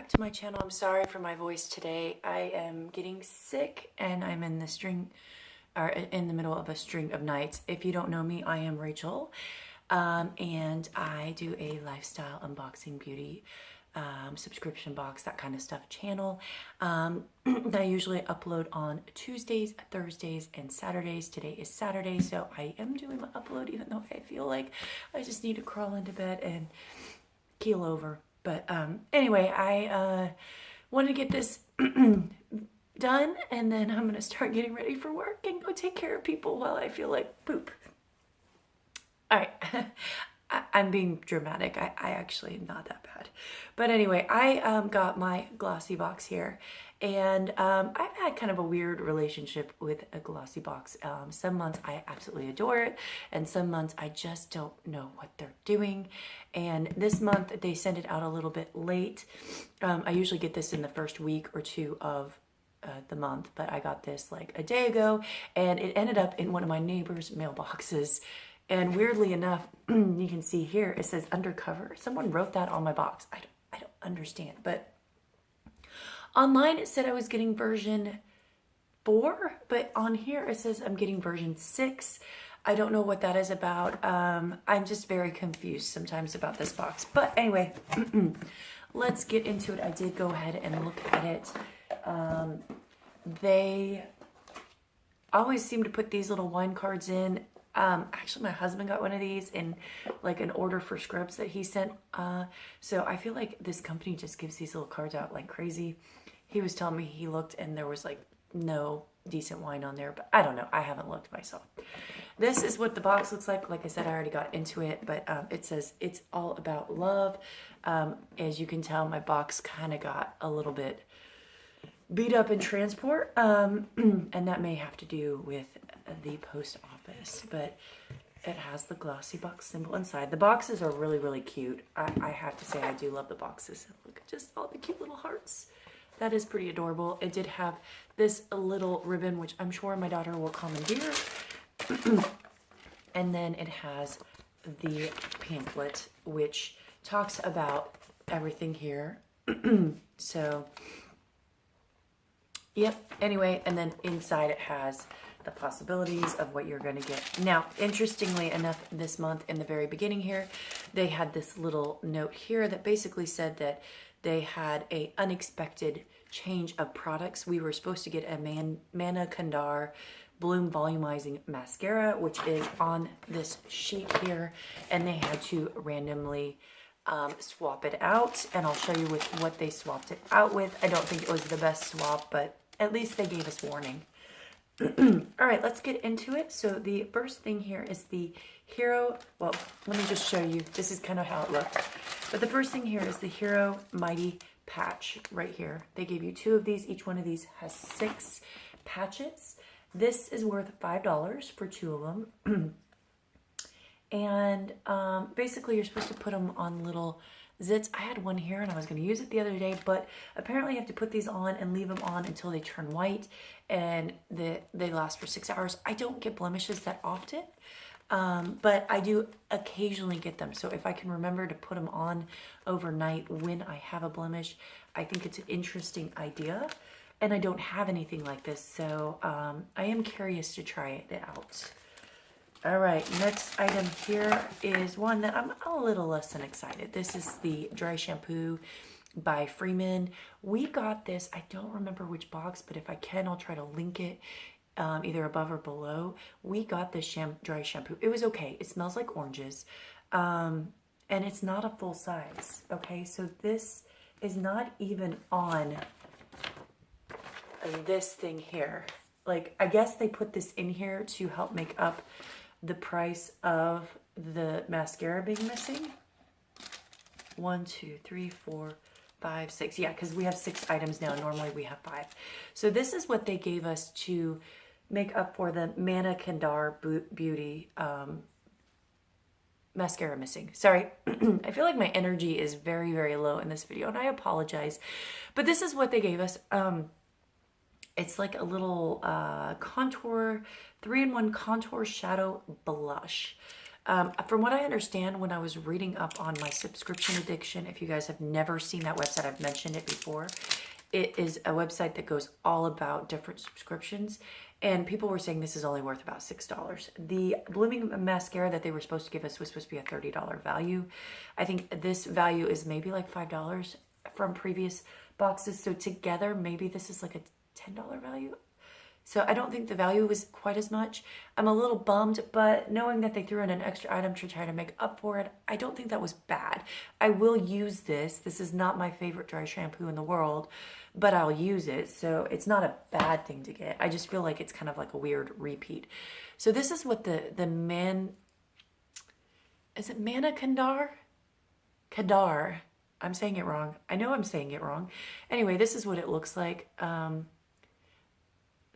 back to my channel. I'm sorry for my voice today. I am getting sick and I'm in the middle of a string of nights. If you don't know me, I am Rachel, and I do a lifestyle unboxing, beauty, subscription box, that kind of stuff channel that I usually upload on Tuesdays, Thursdays, and Saturdays. Today is Saturday, so I am doing my upload even though I feel like I just need to crawl into bed and keel over. But anyway, I wanted to get this done, and then I'm going to start getting ready for work and go take care of people while I feel like poop. All right. I'm being dramatic. I actually am not that bad. But anyway, I got my Glossybox here. And I've had kind of a weird relationship with a Glossybox. Some months I absolutely adore it. And some months I just don't know what they're doing. And this month they send it out a little bit late. I usually get this in the first week or two of the month. But I got this like a day ago. And it ended up in one of my neighbor's mailboxes. And weirdly enough, you can see here, it says undercover. Someone wrote that on my box. I don't understand. But online it said I was getting version 4, but on here it says I'm getting version 6. I don't know what that is about. I'm just very confused sometimes about this box. But anyway, let's get into it. I did go ahead and look at it. They always seem to put these little wine cards in. Actually, my husband got one of these in like an order for scrubs that he sent. So I feel like this company just gives these little cards out like crazy. He was telling me he looked and there was like no decent wine on there, but I don't know. I haven't looked myself. This is what the box looks like. Like I said, I already got into it, but it says it's all about love. As you can tell, my box kind of got a little bit beat up in transport, and that may have to do with the post office, but it has the Glossybox symbol inside. The boxes are really, really cute. I have to say I do love the boxes. Look at just all the cute little hearts. That is pretty adorable. It did have this little ribbon, which I'm sure my daughter will commandeer. And then it has the pamphlet, which talks about everything here. So yep. Anyway, and then inside it has the possibilities of what you're going to get. Now, interestingly enough, this month in the very beginning here, they had this little note here that basically said that they had a unexpected change of products. We were supposed to get a Mana Kandar Bloom Volumizing Mascara, which is on this sheet here, and they had to randomly swap it out, and I'll show you with what they swapped it out with. I don't think it was the best swap, but at least they gave us warning. All right, let's get into it. So the first thing here is the Hero. Well, let me just show you. This is kind of how it looked. But the first thing here is the Hero Mighty Patch right here. They gave you 2 of these. Each one of these has 6 patches. This is worth $5 for 2 of them. And basically you're supposed to put them on little zits. I had one here and I was going to use it the other day, but apparently you have to put these on and leave them on until they turn white, and they last for 6 hours. I don't get blemishes that often, but I do occasionally get them. So if I can remember to put them on overnight when I have a blemish, I think it's an interesting idea. And I don't have anything like this, so I am curious to try it out. All right, next item here is one that I'm a little less than excited. This is the dry shampoo by Freeman. We got this, I don't remember which box, but if I can, I'll try to link it either above or below. We got this dry shampoo. It was okay. It smells like oranges, and it's not a full size, okay? So this is not even on this thing here. Like, I guess they put this in here to help make up the price of the mascara being missing. 1, 2, 3, 4, 5, 6. Yeah, because we have 6 items now. Normally we have 5. So this is what they gave us to make up for the Mana Kandar Beauty mascara missing. Sorry. I feel like my energy is very, very low in this video, and I apologize. But this is what they gave us. It's like a little contour, 3-in-1 contour shadow blush. From what I understand, when I was reading up on my subscription addiction, if you guys have never seen that website, I've mentioned it before. It is a website that goes all about different subscriptions, and people were saying this is only worth about $6. The Blooming mascara that they were supposed to give us was supposed to be a $30 value. I think this value is maybe like $5 from previous boxes. So together, maybe this is like a $10 value. So I don't think the value was quite as much. I'm a little bummed, but knowing that they threw in an extra item to try to make up for it, I don't think that was bad. I will use this. This is not my favorite dry shampoo in the world, but I'll use it. So it's not a bad thing to get. I just feel like it's kind of like a weird repeat. So this is what is it Manna Kadar? Kadar. I'm saying it wrong. I know I'm saying it wrong. Anyway, this is what it looks like.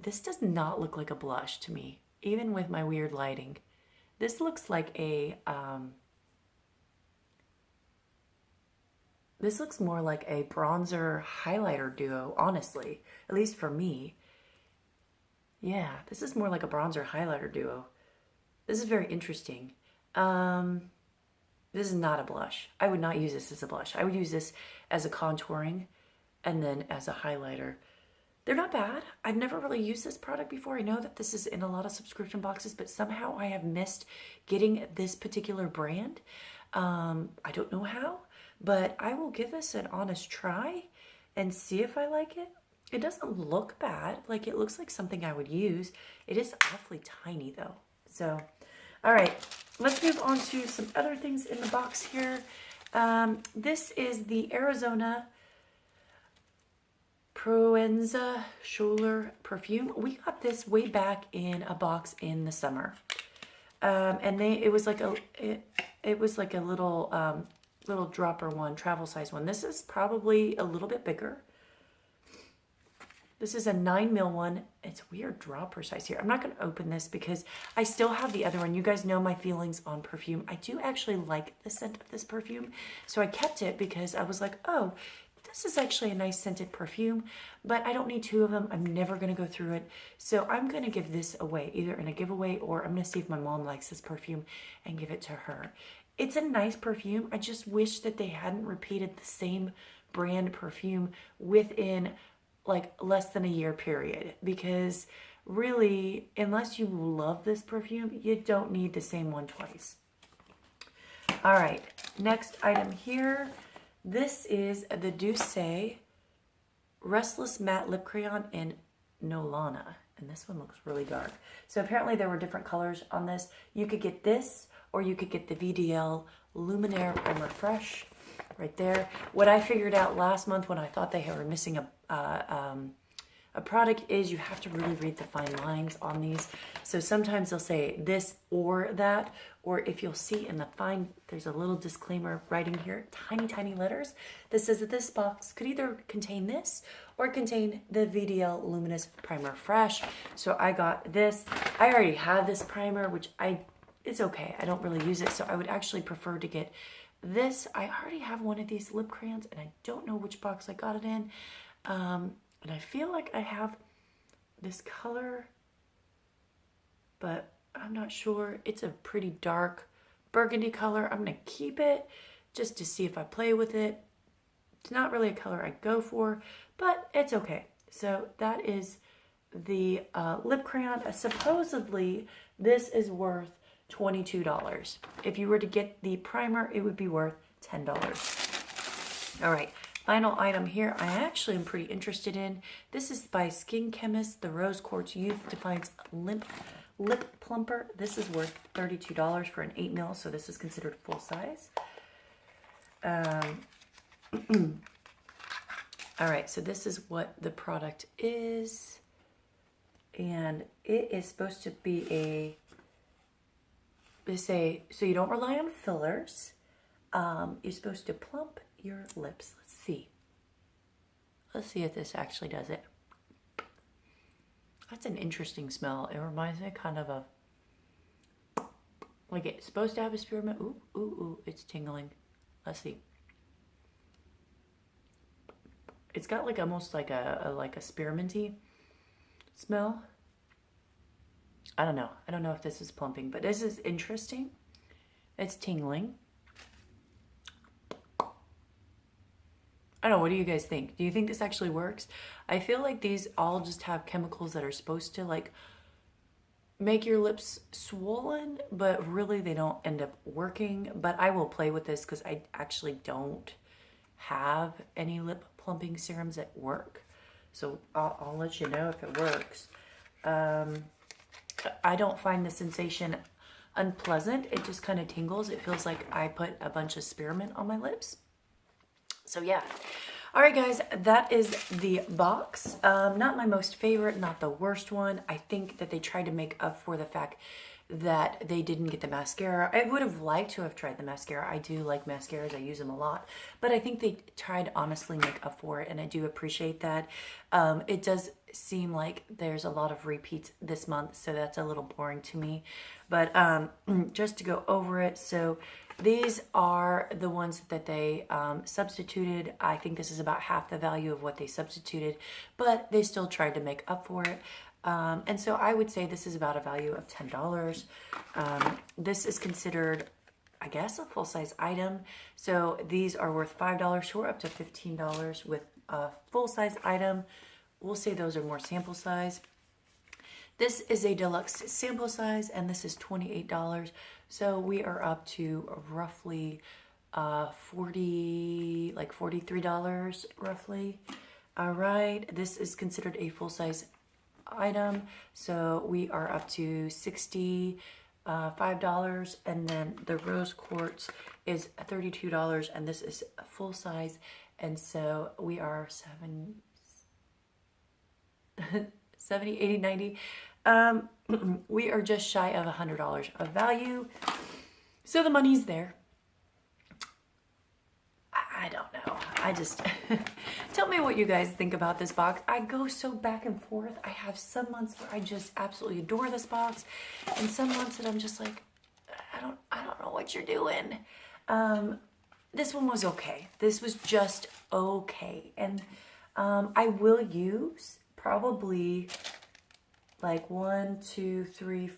This does not look like a blush to me, even with my weird lighting. This looks like this looks more like a bronzer highlighter duo, honestly, at least for me. Yeah, this is more like a bronzer highlighter duo. This is very interesting. This is not a blush. I would not use this as a blush. I would use this as a contouring and then as a highlighter. They're not bad. I've never really used this product before. I know that this is in a lot of subscription boxes, but somehow I have missed getting this particular brand. I don't know how, but I will give this an honest try and see if I like it. It doesn't look bad. Like, it looks like something I would use. It is awfully tiny though. So, all right, let's move on to some other things in the box here. This is the Arizona Proenza Schuler perfume. We got this way back in a box in the summer, and it was like a little dropper one, travel size one. This is probably a little bit bigger. This is a 9 ml one. It's weird dropper size here. I'm not going to open this because I still have the other one. You guys know my feelings on perfume. I do actually like the scent of this perfume, so I kept it because I was like, oh, this is actually a nice scented perfume, but I don't need two of them. I'm never going to go through it. So I'm going to give this away, either in a giveaway or I'm going to see if my mom likes this perfume and give it to her. It's a nice perfume. I just wish that they hadn't repeated the same brand perfume within like less than a year period, because really, unless you love this perfume, you don't need the same one twice. All right, next item here. This is the Douce Restless Matte Lip Crayon in Nolana. And this one looks really dark. So apparently there were different colors on this. You could get this, or you could get the VDL Luminaire Primer Fresh right there. What I figured out last month when I thought they were missing a product is you have to really read the fine lines on these. So sometimes they'll say this or that, or if you'll see in the fine, there's a little disclaimer writing here, tiny, tiny letters that says that this box could either contain this or contain the VDL Luminous Primer Fresh. So I got this. I already have this primer, which it's okay. I don't really use it. So I would actually prefer to get this. I already have one of these lip crayons and I don't know which box I got it in. And I feel like I have this color, but I'm not sure. It's a pretty dark burgundy color. I'm going to keep it just to see if I play with it. It's not really a color I go for, but it's okay. So that is the lip crayon. Supposedly, this is worth $22. If you were to get the primer, it would be worth $10. All right. Final item here, I actually am pretty interested in. This is by Skin Chemist, the Rose Quartz Youth Defines Lip Plumper. This is worth $32 for an 8 ml, so this is considered full size. All right, so this is what the product is. And it is supposed to be so you don't rely on fillers. You're supposed to plump your lips. Let's see if this actually does it. That's an interesting smell. It reminds me kind of a, like it's supposed to have a spearmint. Ooh, ooh, ooh, it's tingling. Let's see. It's got like almost like a spearminty smell. I don't know. I don't know if this is plumping, but this is interesting. It's tingling. I don't know, what do you guys think? Do you think this actually works? I feel like these all just have chemicals that are supposed to like make your lips swollen, but really they don't end up working. But I will play with this because I actually don't have any lip plumping serums that work. So I'll let you know if it works. I don't find the sensation unpleasant. It just kind of tingles. It feels like I put a bunch of spearmint on my lips. So yeah. All right, guys, that is the box. Not my most favorite, not the worst one. I think that they tried to make up for the fact that they didn't get the mascara. I would have liked to have tried the mascara. I do like mascaras. I use them a lot. But I think they tried to honestly make up for it, and I do appreciate that. It does seem like there's a lot of repeats this month, so that's a little boring to me. But just to go over it, so these are the ones that they substituted. I think this is about half the value of what they substituted, but they still tried to make up for it. And so I would say this is about a value of $10. This is considered, I guess, a full-size item. So these are worth $5 or up to $15 with a full-size item. We'll say those are more sample size. This is a deluxe sample size, and this is $28. So we are up to roughly $43 roughly. All right, this is considered a full-size item, so we are up to $65, and then the rose quartz is $32, and this is a full size, and so we are 70, 80, 90. We are just shy of $100 of value, so the money's there. I don't know. I just tell me what you guys think about this box. I go so back and forth. I have some months where I just absolutely adore this box, and some months that I'm just like, I don't know what you're doing. This one was okay. This was just okay, and I will use probably like 1, 2, 3,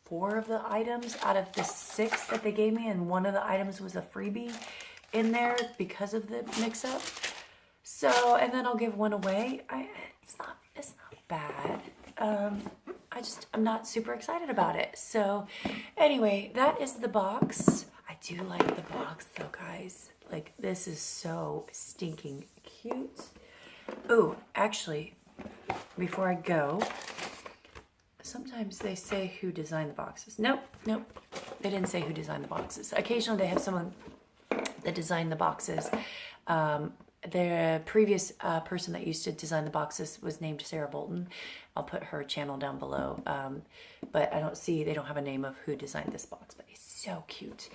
4 of the items out of the 6 that they gave me, and one of the items was a freebie in there because of the mix-up. So, and then I'll give one away. It's not bad. I'm not super excited about it. So anyway, that is the box. I do like the box though, guys. Like, this is so stinking cute. Oh, actually, before I go, sometimes they say who designed the boxes. Nope. They didn't say who designed the boxes. Occasionally they have someone that designed the boxes. The previous person that used to design the boxes was named Sarah Bolton. I'll put her channel down below. But they don't have a name of who designed this box, but it's so cute.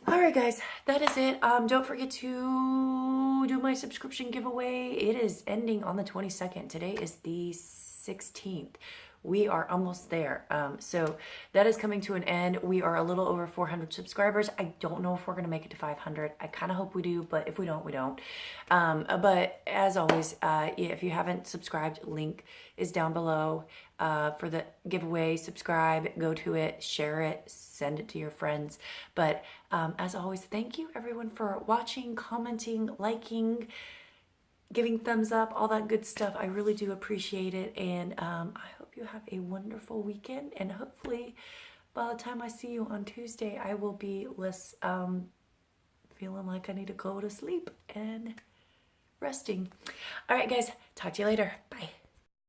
All right, guys, that is it. Don't forget to do my subscription giveaway. It is ending on the 22nd. Today is the 16th. We are almost there. So that is coming to an end. We are a little over 400 subscribers. I don't know if we're going to make it to 500. I kind of hope we do, but if we don't, we don't. But as always, if you haven't subscribed, link is down below for the giveaway. Subscribe, go to it, share it, send it to your friends. But as always, thank you everyone for watching, commenting, liking, giving thumbs up, all that good stuff. I really do appreciate it. And I hope you have a wonderful weekend. And hopefully by the time I see you on Tuesday, I will be less feeling like I need to go to sleep and resting. All right, guys, talk to you later.